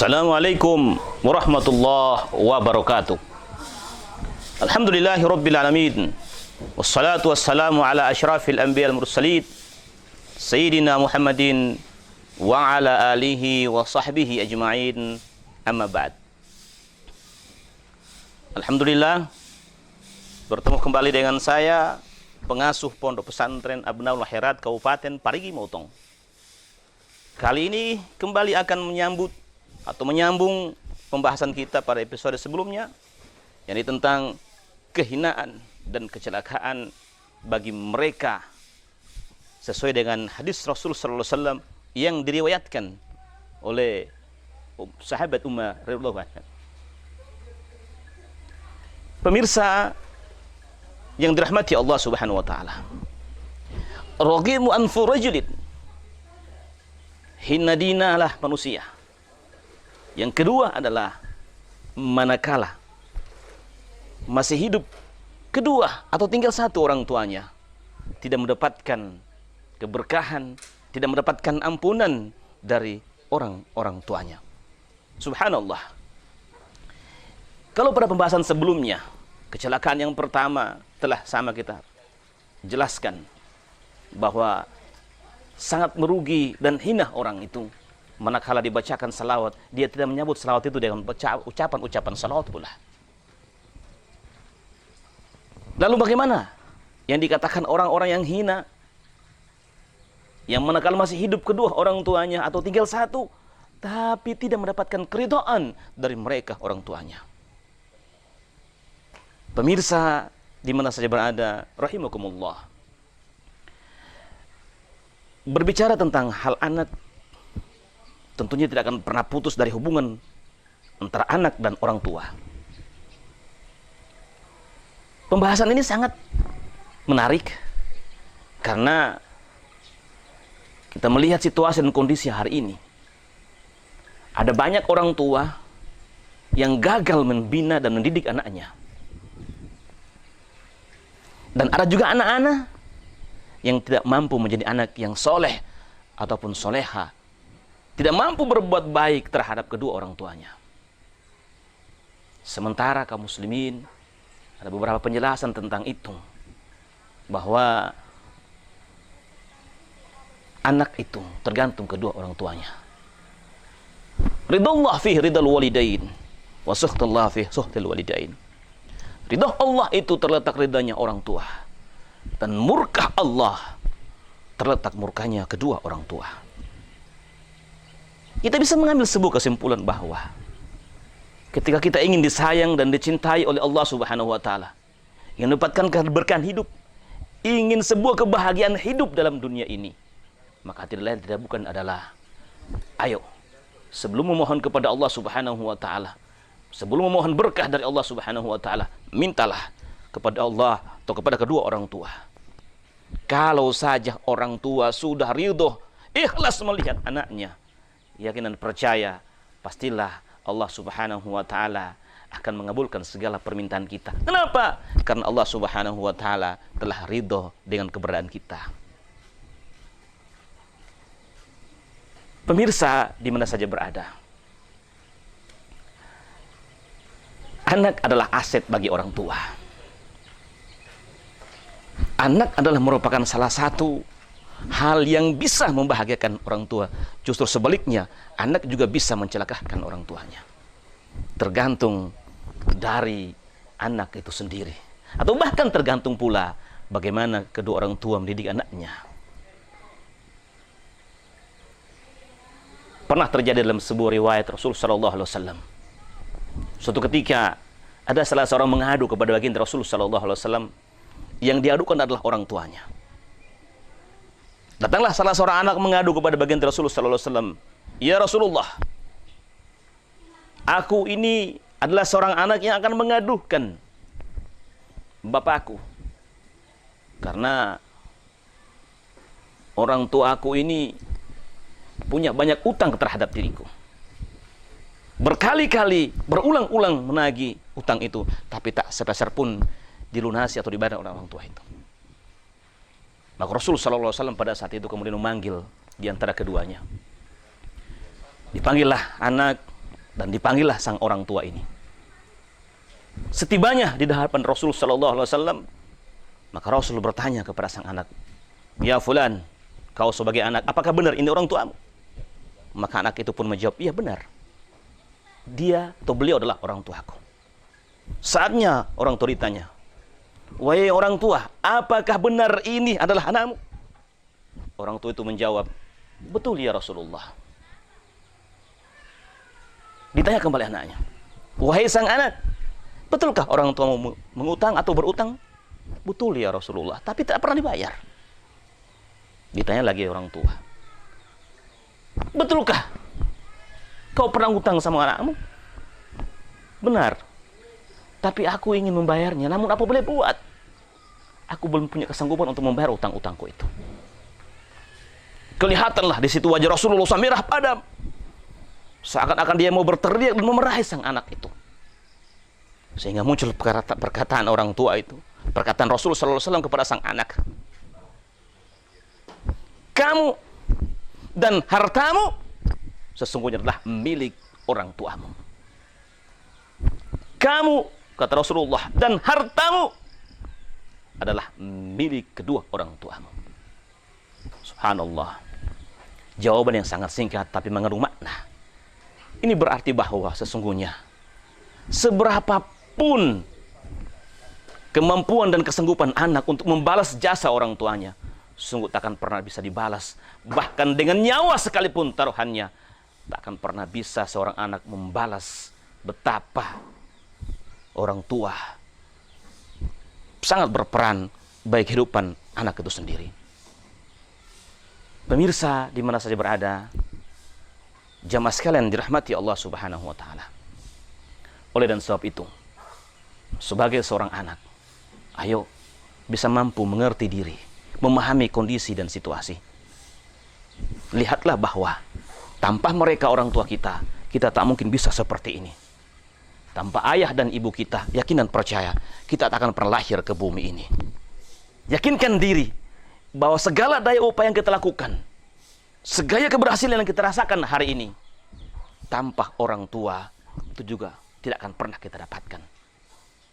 Assalamualaikum warahmatullahi wabarakatuh. Alhamdulillahi rabbil alamin. Wassalatu wassalamu ala asyrafil anbiya'il mursalin Sayyidina Muhammadin wa ala alihi wa sahbihi ajma'in. Amma ba'd. Alhamdulillah, bertemu kembali dengan saya, pengasuh Pondok Pesantren Abnaul Khairat Kabupaten Parigi Motong. Kali ini kembali akan menyambung pembahasan kita pada episode sebelumnya, yakni tentang kehinaan dan kecelakaan bagi mereka sesuai dengan hadis Rasul sallallahu alaihi wasallam yang diriwayatkan oleh sahabat Umar radhiyallahu anhu. Pemirsa yang dirahmati Allah Subhanahu wa taala, ragimu anfu rajulin, hina dinalah manusia. Yang kedua adalah manakala masih hidup kedua atau tinggal satu orang tuanya, tidak mendapatkan keberkahan, tidak mendapatkan ampunan dari orang-orang tuanya. Subhanallah. Kalau pada pembahasan sebelumnya, kecelakaan yang pertama telah sama kita jelaskan bahwa sangat merugi dan hina orang itu manakala dibacakan salawat, dia tidak menyambut salawat itu dengan ucapan-ucapan salawat pula. Lalu bagaimana yang dikatakan orang-orang yang hina, yang manakala masih hidup kedua orang tuanya atau tinggal satu, tapi tidak mendapatkan keridhaan dari mereka orang tuanya? Pemirsa di mana saja berada, rahimakumullah. Berbicara tentang hal anak, tentunya tidak akan pernah putus dari hubungan antara anak dan orang tua. Pembahasan ini sangat menarik karena kita melihat situasi dan kondisi hari ini. Ada banyak orang tua yang gagal membina dan mendidik anaknya. Dan ada juga anak-anak yang tidak mampu menjadi anak yang soleh ataupun soleha, tidak mampu berbuat baik terhadap kedua orang tuanya. Sementara kaum muslimin, ada beberapa penjelasan tentang itu, bahwa anak itu tergantung kedua orang tuanya. Ridallah fi ridal walidain wa sukhtullah fi sukhtil walidain. Ridha Allah itu terletak ridanya orang tua, dan murka Allah terletak murkanya kedua orang tua. Kita bisa mengambil sebuah kesimpulan bahwa ketika kita ingin disayang dan dicintai oleh Allah Subhanahu wa taala, ingin mendapatkan keberkahan hidup, ingin sebuah kebahagiaan hidup dalam dunia ini, maka tidak lain tidak bukan adalah, ayo sebelum memohon kepada Allah Subhanahu wa taala, sebelum memohon berkah dari Allah Subhanahu wa taala, mintalah kepada Allah atau kepada kedua orang tua. Kalau saja orang tua sudah ridho, ikhlas melihat anaknya, yakin dan percaya, pastilah Allah Subhanahu wa taala akan mengabulkan segala permintaan kita. Kenapa? Karena Allah Subhanahu wa taala telah ridho dengan keberadaan kita. Pemirsa di mana saja berada, anak adalah aset bagi orang tua. Anak adalah merupakan salah satu hal yang bisa membahagiakan orang tua. Justru sebaliknya, anak juga bisa mencelakakan orang tuanya. Tergantung dari anak itu sendiri. Atau bahkan tergantung pula bagaimana kedua orang tua mendidik anaknya. Pernah terjadi dalam sebuah riwayat Rasul sallallahu alaihi wasallam. Suatu ketika ada salah seorang mengadu kepada baginda Rasul sallallahu alaihi wasallam, yang diadukan adalah orang tuanya. Datanglah salah seorang anak mengadu kepada baginda Rasulullah sallallahu alaihi wasallam, "Ya Rasulullah, aku ini adalah seorang anak yang akan mengadukan bapakku karena orang tua aku ini punya banyak utang terhadap diriku. Berkali-kali, berulang-ulang menagih utang itu, tapi tak sepeser pun dilunasi atau dibayar oleh orang tua itu." Maka Rasul sallallahu alaihi wasallam pada saat itu kemudian memanggil di antara keduanya. Dipanggillah anak Dan dipanggillah sang orang tua ini. Setibanya di hadapan Rasul sallallahu alaihi wasallam, maka Rasul bertanya kepada sang anak, "Ya fulan, kau sebagai anak, apakah benar ini orang tuamu?" Maka anak itu pun menjawab, "Iya benar. Dia atau beliau adalah orang tuaku." Saatnya orang tua ditanya, "Wahai orang tua, apakah benar ini adalah anakmu?" Orang tua itu menjawab, "Betul ya Rasulullah." Ditanya kembali anaknya, "Wahai sang anak, betulkah orang tuamu mengutang atau berutang?" "Betul ya Rasulullah, tapi tidak pernah dibayar." Ditanya lagi orang tua, "Betulkah kau pernah utang sama anakmu?" "Benar, tapi aku ingin membayarnya, namun apa boleh buat? Aku belum punya kesanggupan untuk membayar utang-utangku itu." Kelihatanlah di situ wajah Rasulullah merah padam, seakan-akan dia mau berteriak dan memarahi sang anak itu. Sehingga muncul perkataan orang tua itu, perkataan Rasulullah SAW kepada sang anak, "Kamu dan hartamu sesungguhnya adalah milik orang tuamu." Kamu, kata Rasulullah, dan hartamu adalah milik kedua orang tuamu. Subhanallah. Jawaban yang sangat singkat tapi mengandung makna. Ini berarti bahwa sesungguhnya seberapapun kemampuan dan kesanggupan anak untuk membalas jasa orang tuanya, sungguh tak akan pernah bisa dibalas. Bahkan dengan nyawa sekalipun taruhannya, tak akan pernah bisa seorang anak membalas betapa orang tua sangat berperan bagi kehidupan anak itu sendiri. Pemirsa di mana saja berada, jamaah sekalian dirahmati Allah Subhanahu wa taala. Oleh dan sebab itu, sebagai seorang anak, ayo bisa mampu mengerti diri, memahami kondisi dan situasi. Lihatlah bahwa tanpa mereka orang tua kita, kita tak mungkin bisa seperti ini. Tanpa ayah dan ibu kita, yakin dan percaya, kita tak akan pernah lahir ke bumi ini. Yakinkan diri bahwa segala daya upaya yang kita lakukan, segala keberhasilan yang kita rasakan hari ini, tanpa orang tua itu juga tidak akan pernah kita dapatkan.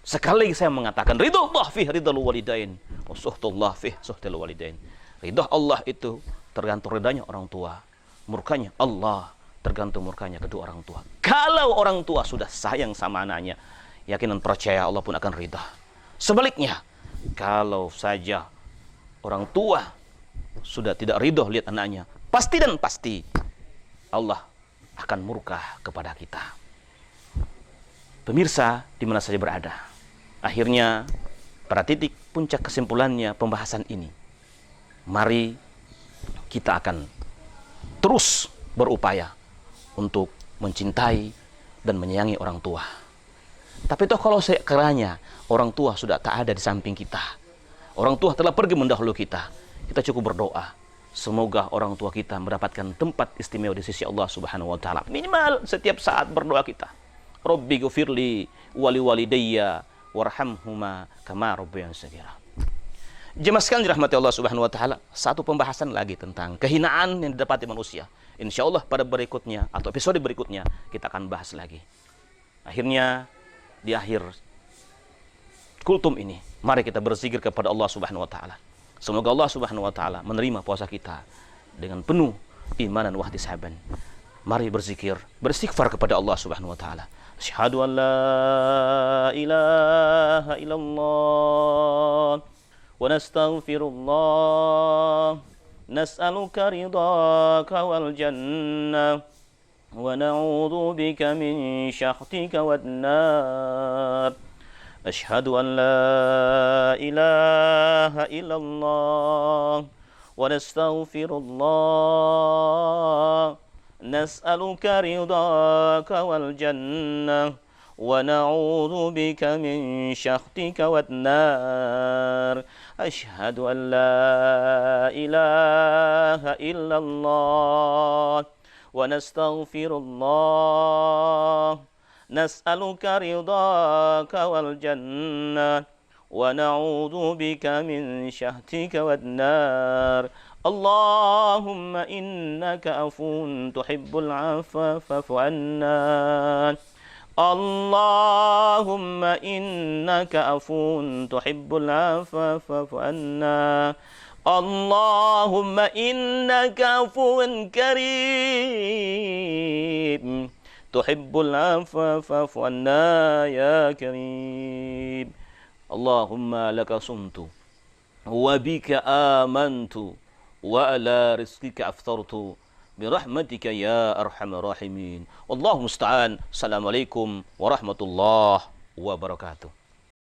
Sekali lagi saya mengatakan, ridha fi ridhal walidain, wa suhtullah fi suhtil walidain. Ridha Allah itu tergantung ridhanya orang tua, murkanya Allah tergantung murkanya kedua orang tua. Kalau orang tua sudah sayang sama anaknya, yakin dan percaya Allah pun akan ridha. Sebaliknya, kalau saja orang tua sudah tidak ridho lihat anaknya, pasti dan pasti Allah akan murka kepada kita. Pemirsa di mana saja berada, akhirnya pada titik puncak kesimpulannya pembahasan ini, mari kita akan terus berupaya untuk mencintai dan menyayangi orang tua. Tapi toh kalau sekiranya orang tua sudah tak ada di samping kita, orang tua telah pergi mendahului kita, kita cukup berdoa, semoga orang tua kita mendapatkan tempat istimewa di sisi Allah Subhanahu wa taala. Minimal setiap saat berdoa kita, Rabbi ghfirli wali walidayya warhamhuma kama rabbayani shaghira. Jemaah sekalian dirahmati Allah Subhanahu wa taala, satu pembahasan lagi tentang kehinaan yang didapati manusia. Insya Allah pada berikutnya atau episode berikutnya kita akan bahas lagi. Akhirnya di akhir kultum ini, mari kita berzikir kepada Allah Subhanahu wa taala. Semoga Allah Subhanahu wa taala menerima puasa kita dengan penuh iman dan wahtisaban. Mari berzikir, beristighfar kepada Allah Subhanahu wa taala. Asyhadu an la ilaha illallah wa nastaghfirullah. Nas'aluka ridhaka wal jannah wa na'udzu bika min syahtika wan nar. Asyhadu an la ilaha illallah wa nastaghfirullah. Nas'aluka ridhaka wal jannah wa na'udzu bika min syahtika wan nar. Asyhadu an la ilaha illallah wa nastaghfirullah. Nas'aluka ridhaka wal jannah ونعوذ بك من شهتك والنار. اللهم إنك عفو تحب العفو فاعف عنا. اللهم إنك عفو تحب العفو فاعف عنا. اللهم إنك عفو كريم تحب العفو فاعف عنا يا كريم. اللهم لك صمت وبك آمنت وعلى رزقك أفطرت برحمتك يا أرحم الراحمين. والله المستعان. السلام عليكم ورحمة الله وبركاته.